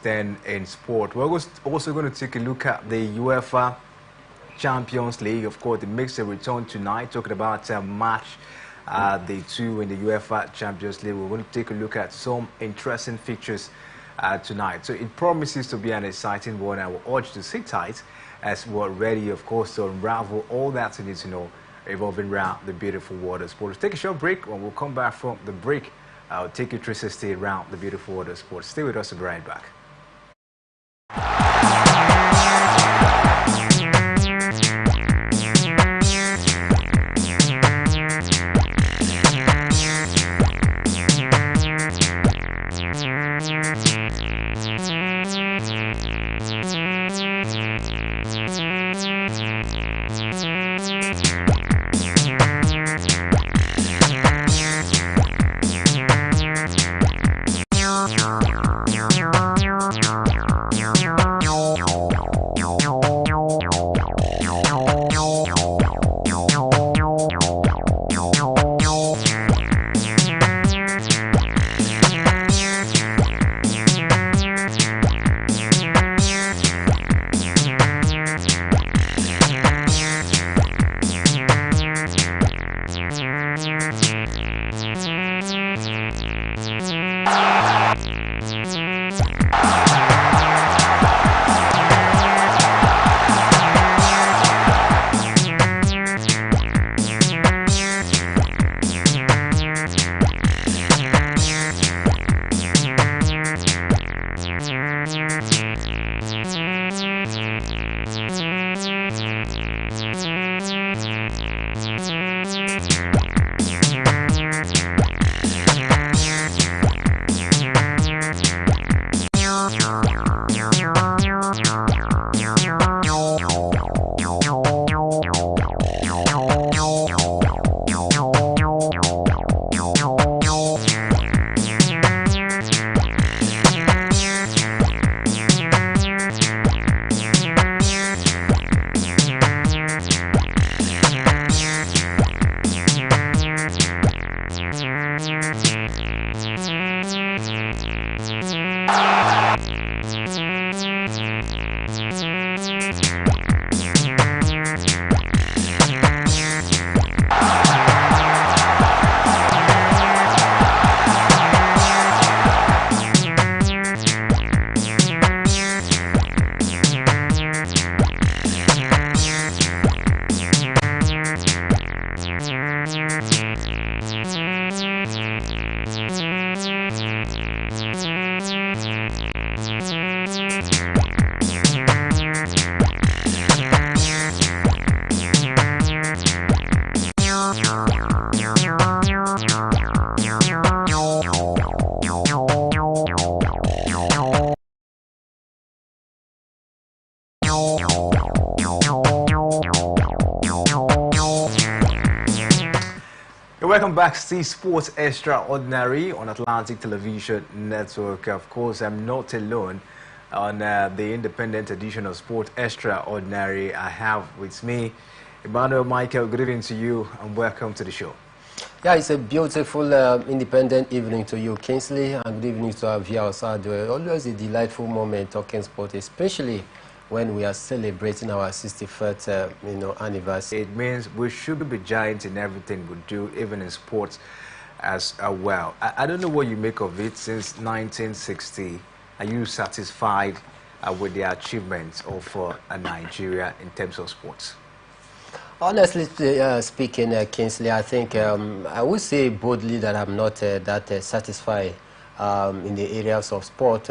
Then in sport, we're also going to take a look at the UEFA Champions League. Of course, it makes a return tonight. Talking about match day 2 in the UEFA Champions League, we're going to take a look at some interesting fixtures tonight. So it promises to be an exciting one. I will urge you to sit tight as we're ready, of course, to unravel all that you need to know revolving around the beautiful water sports. Take a short break. When we'll come back from the break, I'll take you 360 around the beautiful water sports. Stay with us and be right back. welcome back to Sports Extraordinary on Atlantic Television Network. Of course, I'm not alone on the independent edition of Sport Extraordinary. I have with me Emmanuel Michael. Good evening to you and welcome to the show. Yeah, it's a beautiful independent evening to you, Kingsley, and good evening to our viewers out there. Always a delightful moment talking sport, especially when we are celebrating our 61st anniversary. It means we should be giants in everything we do, even in sports as well. I don't know what you make of it. Since 1960, are you satisfied with the achievements of Nigeria in terms of sports? Honestly speaking, Kingsley, I think I would say boldly that I'm not that satisfied in the areas of sport.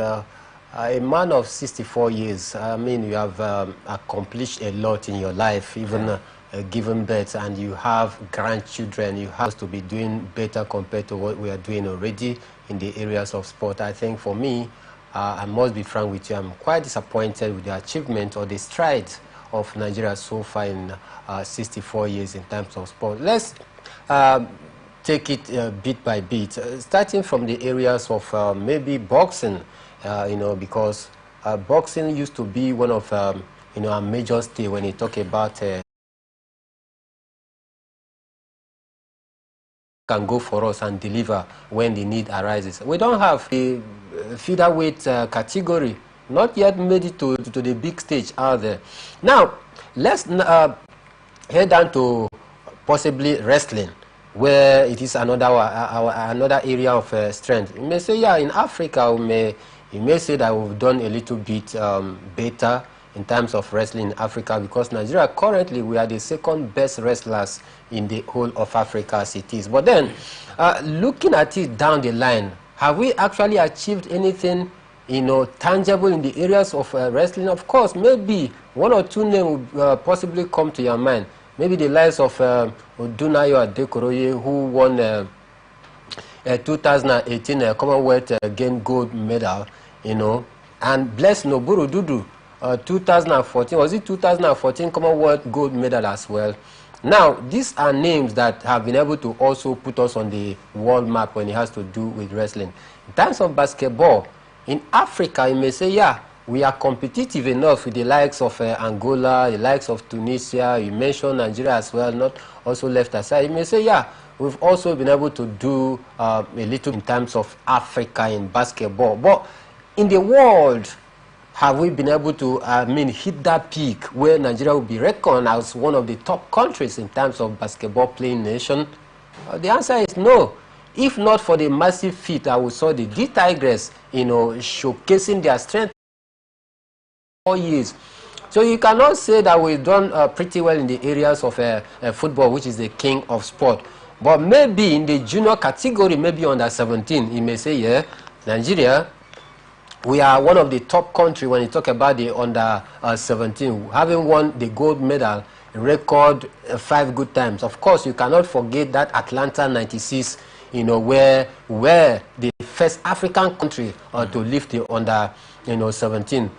A man of 64 years, I mean, you have accomplished a lot in your life, even given birth, and you have grandchildren. You have to be doing better compared to what we are doing already in the areas of sport. I think for me, I must be frank with you, I'm quite disappointed with the achievement or the strides of Nigeria so far in 64 years in terms of sport. Let's take it bit by bit, starting from the areas of maybe boxing. Because boxing used to be one of our major stay when you talk about can go for us and deliver when the need arises. We don't have a featherweight category, not yet made it to the big stage out there. Now, let's head down to possibly wrestling, where it is another area of strength. You may say, yeah, in Africa, you may say that we've done a little bit better in terms of wrestling in Africa, because Nigeria currently, we are the second best wrestlers in the whole of Africa as it is. But then, looking at it down the line, have we actually achieved anything tangible in the areas of wrestling? Of course, maybe one or two names will possibly come to your mind. Maybe the likes of Odunayo Adekoroye, who won 2018 Commonwealth Games gold medal, and Bless Noburu Dudu, 2014, was it 2014 Commonwealth gold medal as well. Now, these are names that have been able to also put us on the world map when it has to do with wrestling. In terms of basketball, in Africa, you may say, yeah, we are competitive enough with the likes of Angola, the likes of Tunisia. You mentioned Nigeria as well, not also left aside. You may say, yeah, we've also been able to do a little in terms of Africa in basketball. But in the world, have we been able to hit that peak where Nigeria will be reckoned as one of the top countries in terms of basketball playing nation? The answer is no. If not for the massive feat that we saw the D-Tigers, showcasing their strength for 4 years. So you cannot say that we've done pretty well in the areas of football, which is the king of sport. But maybe in the junior category, maybe under 17, you may say, yeah, Nigeria, we are one of the top countries when you talk about the under 17, having won the gold medal, record 5 good times. Of course, you cannot forget that Atlanta 96, where the first African country to lift the under 17.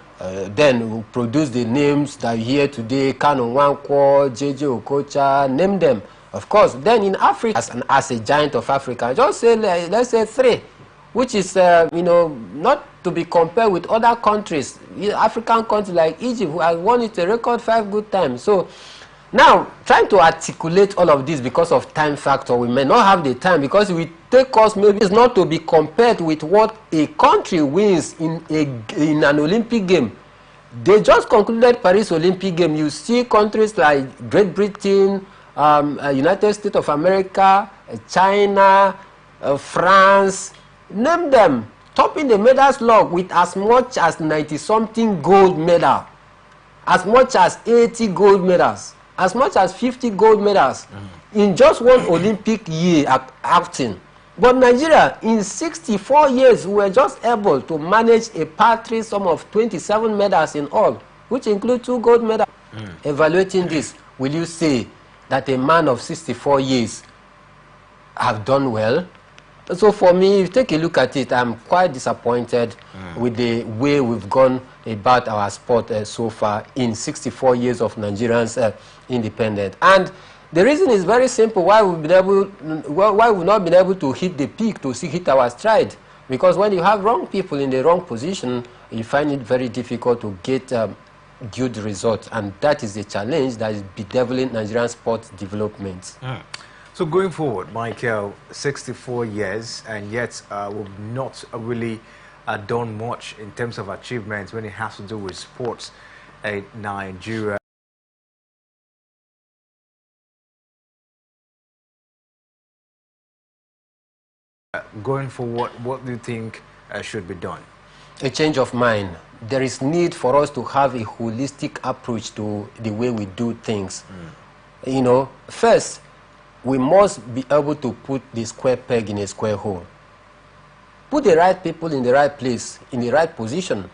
Then we'll produce the names that you hear today, Kanu Nwankwo, JJ Okocha, name them. Of course, then in Africa, as a giant of Africa, just say, let's say 3, which is, not to be compared with other countries, African countries like Egypt, who has won it a record 5 good times. So now, trying to articulate all of this because of time factor, we may not have the time, because we take us, maybe it's not to be compared with what a country wins in an Olympic game. They just concluded Paris Olympic game. You see countries like Great Britain, United States of America, China, France, name them, topping the medals log with as much as 90-something gold medal, as much as 80 gold medals, as much as 50 gold medals in just one Olympic year outing. But Nigeria, in 64 years, we were just able to manage a paltry sum of 27 medals in all, which include 2 gold medals. Evaluating this, will you say that a man of 64 years have done well? So for me, if you take a look at it, I'm quite disappointed with the way we've gone about our sport so far in 64 years of Nigerians independent. And The reason is very simple why we've not been able to hit the peak, to hit our stride. Because when you have wrong people in the wrong position, you find it very difficult to get good results. And that is the challenge that is bedeviling Nigerian sports development. So going forward, Michael, 64 years, and yet we've not really done much in terms of achievements when it has to do with sports in Nigeria. Going forward, what do you think should be done? A change of mind. There is need for us to have a holistic approach to the way we do things. You know, first, we must be able to put the square peg in a square hole. Put the right people in the right place, in the right position.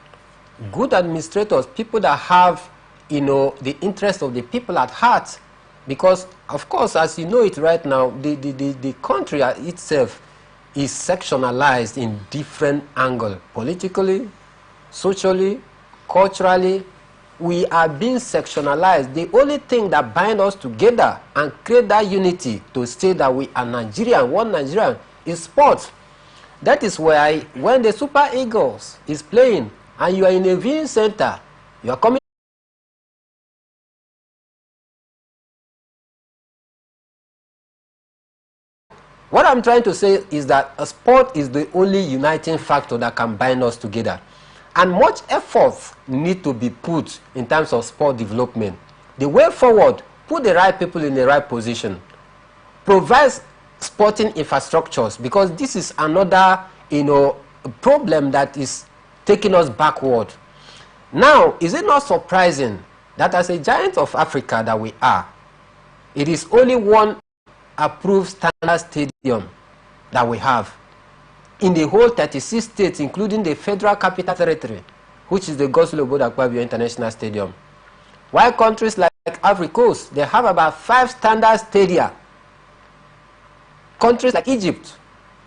Good administrators, people that have, you know, the interest of the people at heart. Because, of course, as you know it right now, the country itself is sectionalized in different angles. Politically, socially, culturally, we are being sectionalized. The only thing that binds us together and create that unity to say that we are Nigerian, one Nigerian, is sports. That is why when the Super Eagles is playing and you are in a viewing center, you are coming. What I'm trying to say is that a sport is the only uniting factor that can bind us together. And much effort need to be put in terms of sport development. The way forward, put the right people in the right position. Provide sporting infrastructures, because this is another, you know, problem that is taking us backward. Now, is it not surprising that as a giant of Africa that we are, it is only one approved standard stadium that we have in the whole 36 states, including the Federal Capital Territory, which is the Godswill Akpabio International Stadium. While countries like Ivory Coast, they have about 5 standard stadia. Countries like Egypt,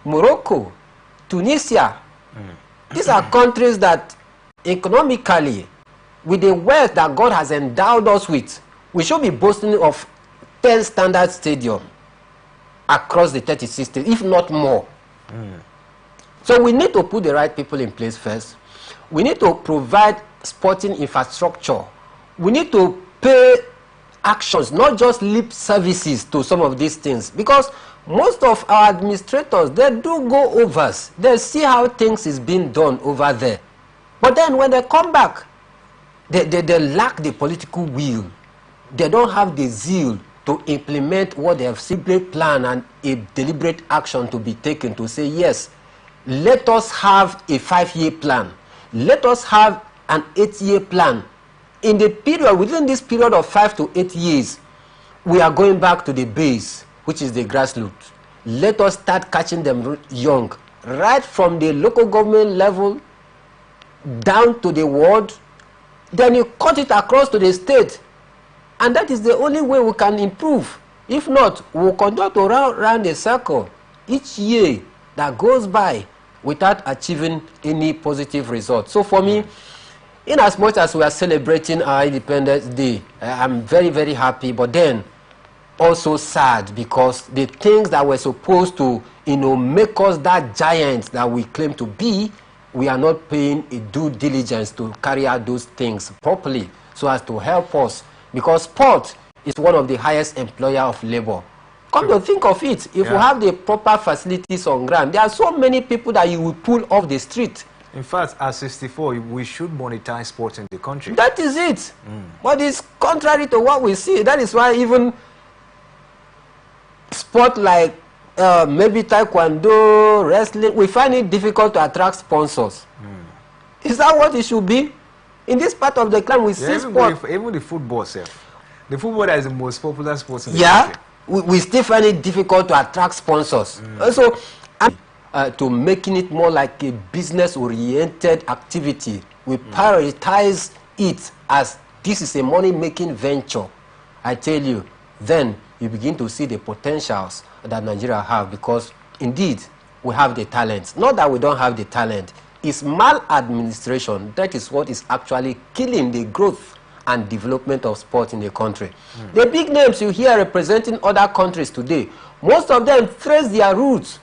Morocco, Tunisia, these are countries that economically, with the wealth that God has endowed us with, we should be boasting of 10 standard stadiums across the 36 states, if not more. So we need to put the right people in place first. We need to provide sporting infrastructure. We need to pay actions, not just lip services to some of these things. Because most of our administrators, they do go over. They see how things is being done over there. But then when they come back, they lack the political will. They don't have the zeal to implement what they have simply planned and a deliberate action to be taken to say, yes, let us have a 5-year plan. Let us have an 8-year plan. In the period, within this period of 5 to 8 years, we are going back to the base, which is the grassroots. Let us start catching them young, right from the local government level down to the world. Then you cut it across to the state. And that is the only way we can improve. If not, we will continue to round a circle each year that goes by without achieving any positive result. So for me, in as much as we are celebrating our Independence Day, I'm very, very happy, but then also sad, because the things that were supposed to, you know, make us that giant that we claim to be, we are not paying a due diligence to carry out those things properly so as to help us. Because sport is one of the highest employer of labor. Come to think of it, if we have the proper facilities on ground, there are so many people that you will pull off the street. In fact, at 64, we should monetize sports in the country. That is it. But it's contrary to what we see. That is why even sport like maybe taekwondo, wrestling, we find it difficult to attract sponsors. Is that what it should be? In this part of the country, we see sport. Even the football itself. The football is the most popular sport in the country. We still find it difficult to attract sponsors. So, to making it more like a business-oriented activity, we prioritize it as this is a money-making venture. I tell you, then you begin to see the potentials that Nigeria have, because indeed we have the talent. Not that we don't have the talent. It's maladministration that is what is actually killing the growth and development of sport in the country. The big names you hear representing other countries today, most of them trace their roots.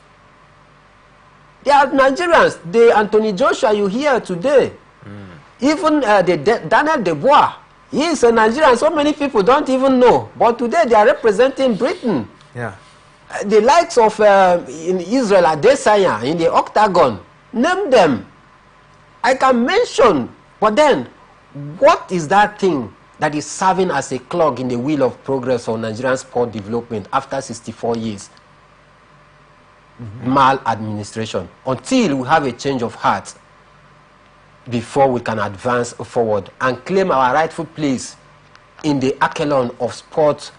They are Nigerians. The Anthony Joshua you hear today, even Daniel Dubois, he is a Nigerian. So many people don't even know. But today they are representing Britain. Yeah. The likes of in Israel, Adesanya, in the octagon, name them. I can mention, but then, what is that thing that is serving as a clog in the wheel of progress for Nigerian sport development after 64 years? Maladministration. Until we have a change of heart before we can advance forward and claim our rightful place in the echelon of sport,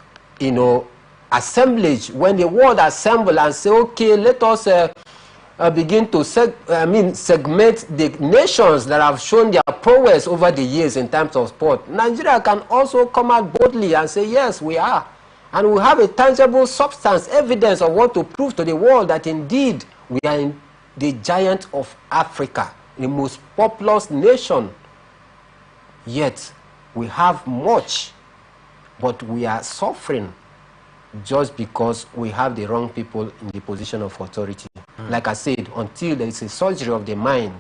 assemblage, when the world assemble and say, okay, let us begin to segment the nations that have shown their prowess over the years in terms of sport. Nigeria can also come out boldly and say, yes, we are. And we have a tangible substance, evidence of what to prove to the world that indeed we are in the giant of Africa, the most populous nation. Yet we have much, but we are suffering just because we have the wrong people in the position of authority. Like I said, until there is a surgery of the mind,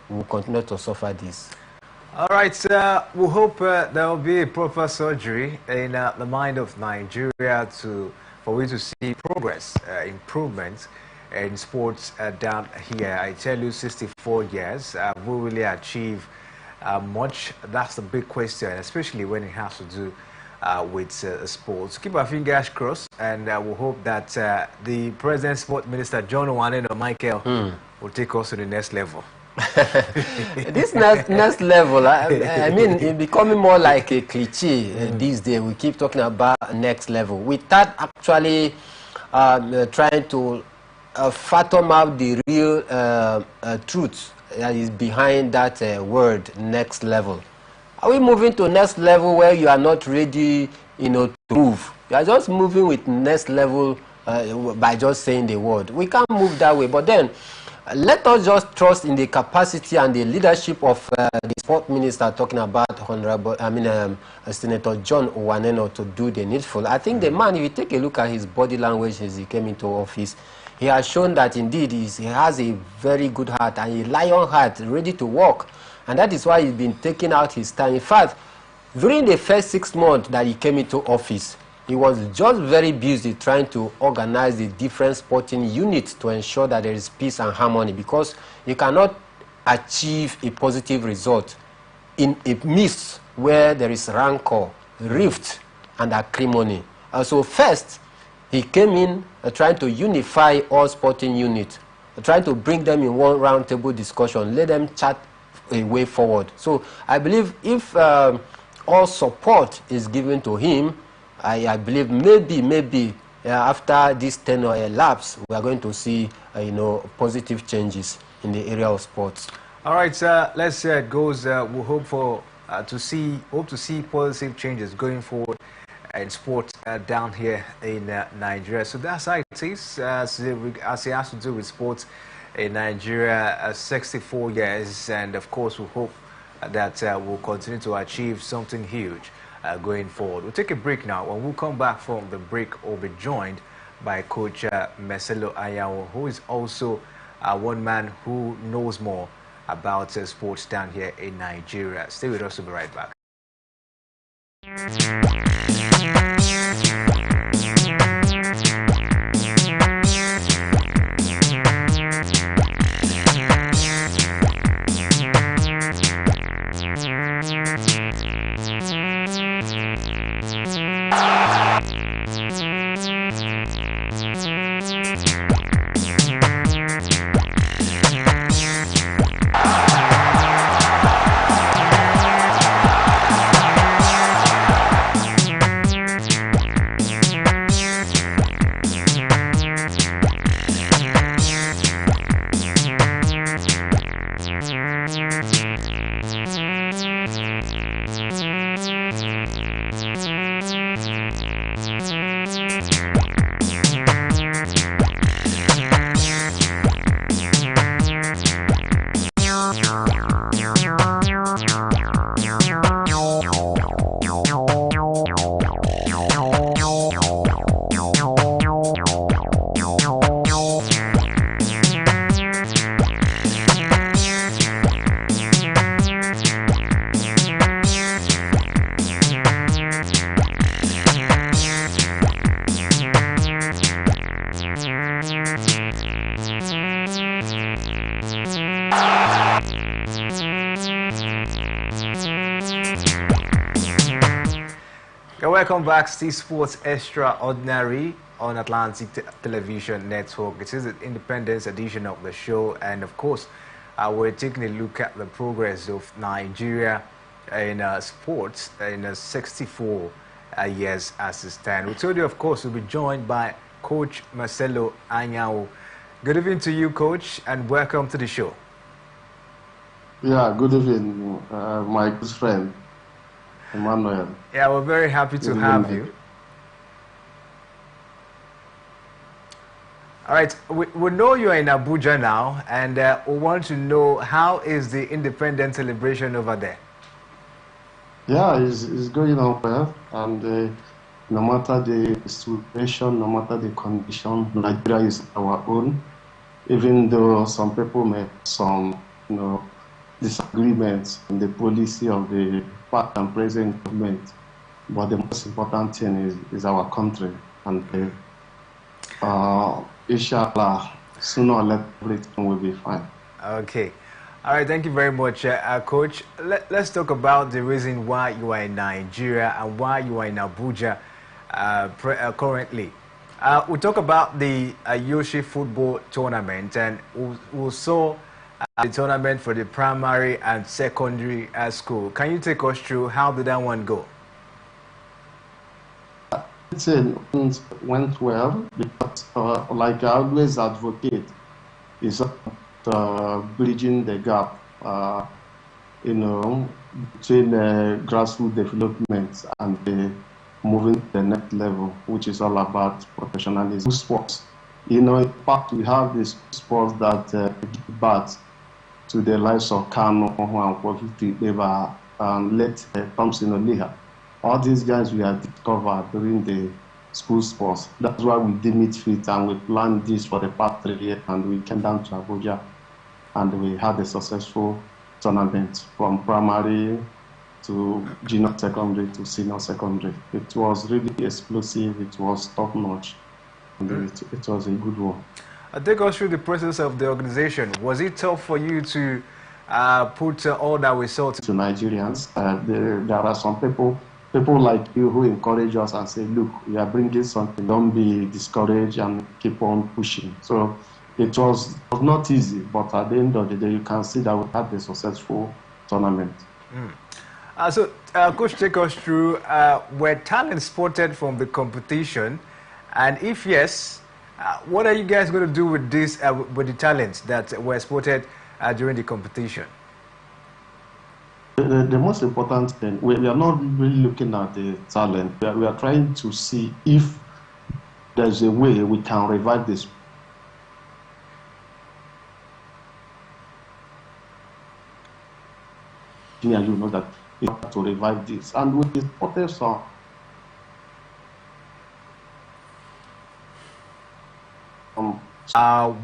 we will continue to suffer this. All right, we hope there will be a proper surgery in the mind of Nigeria for we to see progress, improvement in sports down here. I tell you, 64 years, will really achieve much? That's the big question, especially when it has to do with sports. Keep our fingers crossed, and we hope that the President Sport Minister John Waneno Michael will take us to the next level. This next level, I mean, it's becoming more like a cliche these days. We keep talking about next level without actually trying to fathom out the real truth that is behind that word, next level. Are we moving to next level where you are not ready, to move? You are just moving with next level by just saying the word. We can't move that way. But then, let us just trust in the capacity and the leadership of the sport minister talking about Senator John Waneno to do the needful. I think the man, if you take a look at his body language as he came into office, he has shown that indeed he has a very good heart and a lion heart ready to work. And that is why he's been taking out his time. In fact, during the first 6 months that he came into office, he was just very busy trying to organize the different sporting units to ensure that there is peace and harmony, because you cannot achieve a positive result in a midst where there is rancor, rift, and acrimony. So first, he came in trying to unify all sporting units, trying to bring them in one roundtable discussion, let them chat a way forward. So I believe if all support is given to him, I believe maybe after this tenure elapse, we are going to see positive changes in the area of sports. All right, let's see how it goes. We hope to see positive changes going forward in sports down here in Nigeria. So that's how it is, as it has to do with sports in Nigeria. 64 years, and of course we hope that we'll continue to achieve something huge going forward. We'll take a break now. When we come back from the break, we'll be joined by Coach Marcelo Ayawo, who is also one man who knows more about sports down here in Nigeria. Stay with us, we'll be right back. welcome back to Sports Extraordinary on Atlantic Television Network. It is an Independence edition of the show, and of course, we're taking a look at the progress of Nigeria in sports in 64 years as it stands. We told you, of course, we'll be joined by Coach Marcelo Anyao. Good evening to you, Coach, and welcome to the show. Yeah, good evening, my good friend, Emmanuel. Yeah, we're very happy to have you. All right, we know you're in Abuja now, and we want to know, how is the independence celebration over there? Yeah, it's going on well, and no matter the situation, no matter the condition, Nigeria is our own. Even though some people make some, disagreements in the policy of the past and present government, but the most important thing is our country, and inshallah, sooner or later everything will be fine. Okay. All right, thank you very much, Coach. Let's talk about the reason why you are in Nigeria and why you are in Abuja currently. We'll talk about the Yoshi football tournament, and we saw the tournament for the primary and secondary school. Can you take us through how did that one go? It went well because, like I always advocate, is bridging the gap, between grassroots development and moving to the next level, which is all about professionalism. Sports, in fact, we have these sports that give birth to the lives of Kano, and let Thompson Oliha. All these guys we have discovered during the school sports. That's why we deem it fit, and we planned this for the past 3 years, and we came down to Abuja, and we had a successful tournament from primary to junior secondary to senior secondary. It was really explosive, it was top notch, and it was a good one. Take us through the process of the organization. Was it tough for you to put all that we saw to Nigerians? There are some people like you who encourage us and say, look, we are bringing something, don't be discouraged and keep on pushing. So it was not easy, but at the end of the day, you can see that we had a successful tournament. So, Coach, take us through, were talent spotted from the competition? And if yes, what are you guys going to do with this, with the talents that were spotted during the competition? The most important thing, we are not really looking at the talent. We are trying to see if there's a way we can revive this. Yeah, you know that we have to revive this. And with the spotted song,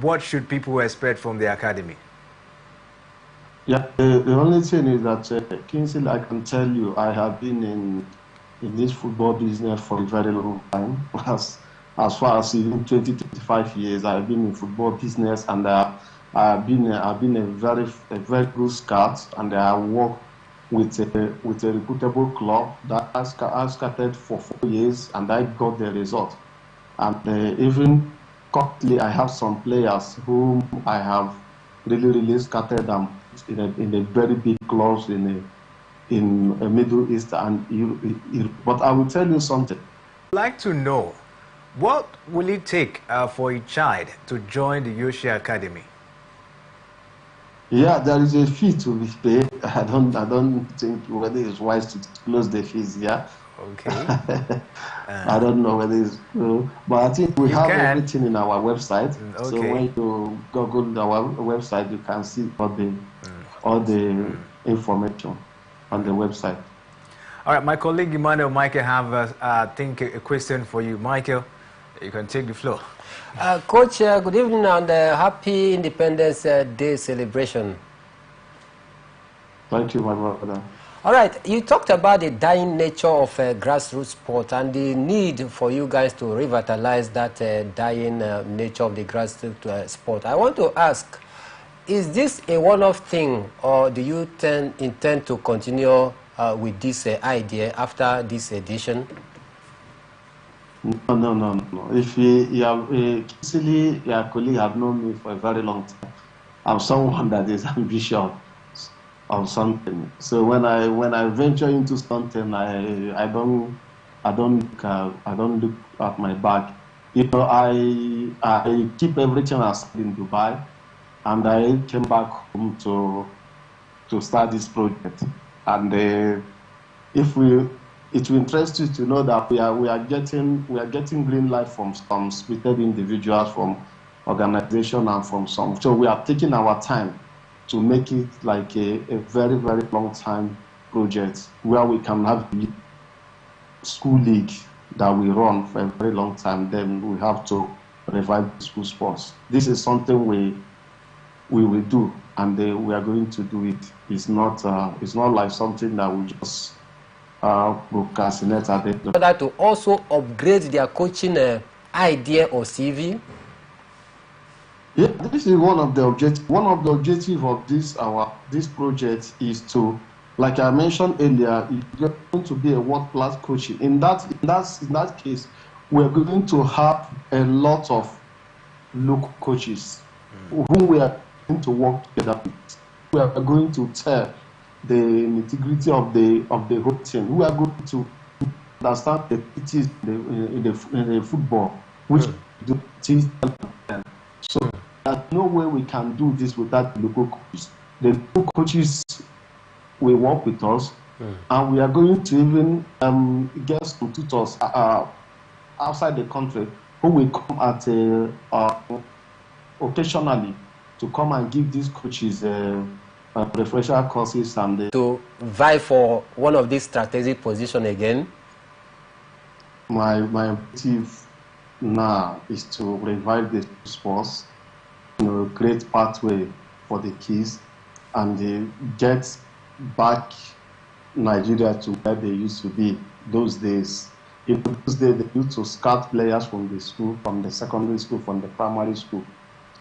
what should people expect from the academy? Yeah, the only thing is that, Kingsley, I can tell you, I have been in this football business for a very long time. As far as even 25 years, I've been in football business, and I've been a very good scout, and I work with a reputable club that I scouted for 4 years, and I got the result. And even currently, I have some players whom I have really scattered them in a very big clubs in Middle East and Europe. But I will tell you something. I'd like to know, what will it take for a child to join the Yoshi Academy? Yeah, there is a fee to be paid. I don't think whether it's wise to disclose the fees. Yeah. Okay. I don't know whether it's true, but I think we have everything in our website. Okay. So when you Google our website, you can see all the information on the website. All right, my colleague Emmanuel Michael have I think a question for you. Michael, you can take the floor. Coach, good evening and happy Independence Day celebration. Thank you, my brother. All right, you talked about the dying nature of grassroots sport and the need for you guys to revitalize that dying nature of the grassroots sport. I want to ask, is this a one-off thing, or do you intend to continue with this idea after this edition? No, no, no, no. If you have, Kingsley, your colleague, have known me for a very long time. I'm someone that is ambitious of something. So when I venture into something, I don't look at my back. You know, I keep everything aside in Dubai, and I came back home to start this project. And if we it will interest you to know that we are getting green light from some spirited individuals, from organization, and from some. So we are taking our time to make it like a very, very long time project where we can have a school league that we run for a very long time. Then we have to revive the school sports. This is something we will do, and we are going to do it. It's not like something that we just procrastinate at it. In order to also upgrade their coaching idea or CV? Yeah, this is one of the objectives. One of the objectives of this project is to, like I mentioned earlier, it's going to be a world-class coaching. In that case, we're going to have a lot of local coaches whom we are going to work together with. We are going to tell the integrity of the whole team. We are going to understand the pitches in the football, which do teach them. So there's no way we can do this without the local coaches. The local coaches will work with us, and we are going to even get some tutors outside the country who will come at occasionally to come and give these coaches refresher courses and to vie for one of these strategic positions again? my objective now is to revive the sports, create pathway for the kids, and get back Nigeria to where they used to be those days. In those days, they used to scout players from the school, from the secondary school, from the primary school.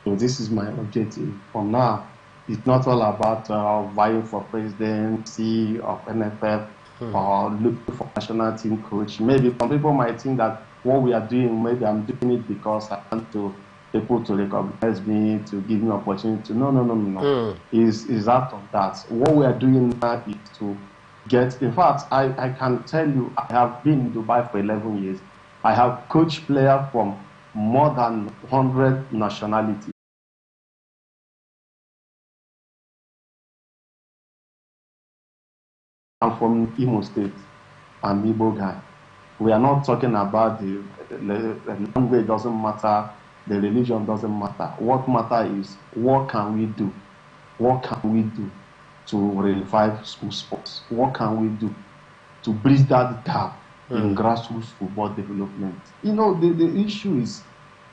So this is my objective. From now, it's not all about vying for presidency of NFF or looking for national team coach. Maybe some people might think that what we are doing, maybe I'm doing it because I want people to recognize me, to give me opportunity. No, no, no, no, no. Is out of that. What we are doing now is to get. In fact, I can tell you, I have been in Dubai for 11 years. I have coached players from more than 100 nationalities. I'm from Imo State. I'm Igbo guy. We are not talking about the language doesn't matter, the religion doesn't matter. What matters is what can we do? What can we do to revive school sports? What can we do to bridge that gap in grassroots football development? The issue is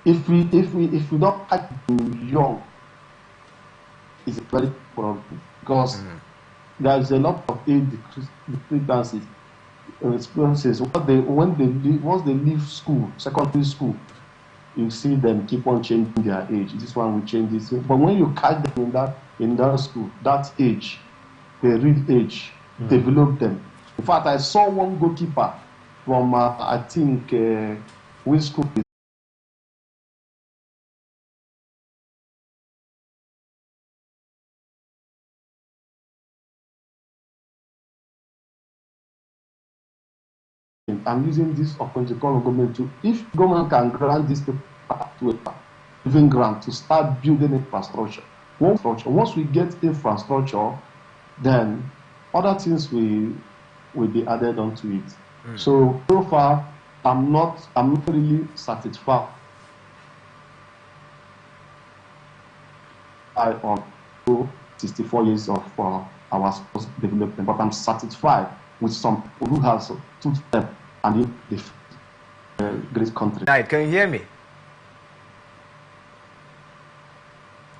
if we don't act young, it's a very problem because there's a lot of age discrepancies experiences. Once they leave school, secondary school, you see them keep on changing their age. This one will change this. But when you catch them in that school, that age, the real age, develop them. In fact, I saw one goalkeeper from I think which school I'm using this opportunity to call government to, if government can grant this to even grant to start building infrastructure. Once we get infrastructure, then other things will be added onto it. So far, I'm not really satisfied on 64 years of our sports development, but I'm satisfied with some people who has two step and the great country. Right, can you hear me?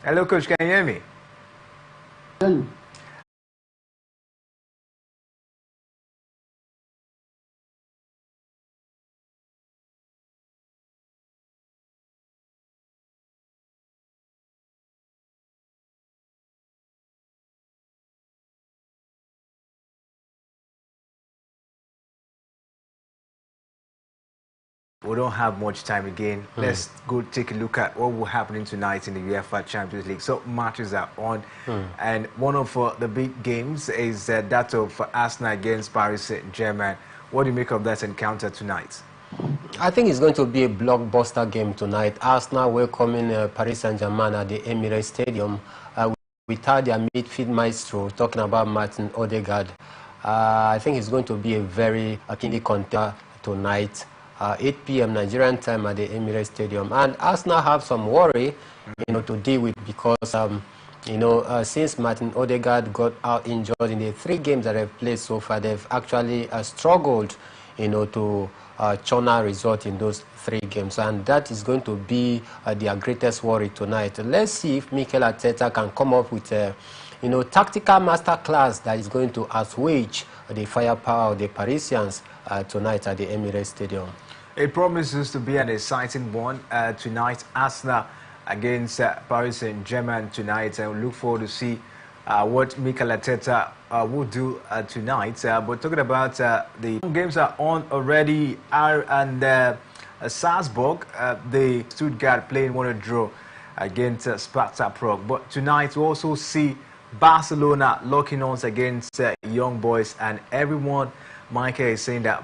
Hello, coach, can you hear me? Tell you. we don't have much time again. Let's go take a look at what will happen tonight in the UEFA Champions League. So matches are on, and one of the big games is that of Arsenal against Paris Saint-Germain. What do you make of that encounter tonight? I think it's going to be a blockbuster game tonight. Arsenal welcoming Paris Saint-Germain at the Emirates Stadium without their midfield maestro, talking about Martin Odegaard. I think it's going to be a very keenly contest tonight. 8 p.m. Nigerian time at the Emirates Stadium, and Arsenal have some worry, to deal with because, since Martin Odegaard got out injured in the 3 games that they've played so far, they've actually struggled, to churn out result in those 3 games, and that is going to be their greatest worry tonight. Let's see if Mikel Arteta can come up with a, tactical masterclass that is going to assuage the firepower of the Parisians tonight at the Emirates Stadium. It promises to be an exciting one tonight. Arsenal against Paris Saint-Germain tonight, and we look forward to see what Mikel Arteta will do tonight. But talking about the games are on already. And Salzburg, the Stuttgart playing 1-1 draw against Sparta Prague. But tonight we also see Barcelona locking arms against Young Boys, and everyone, Michael, is saying that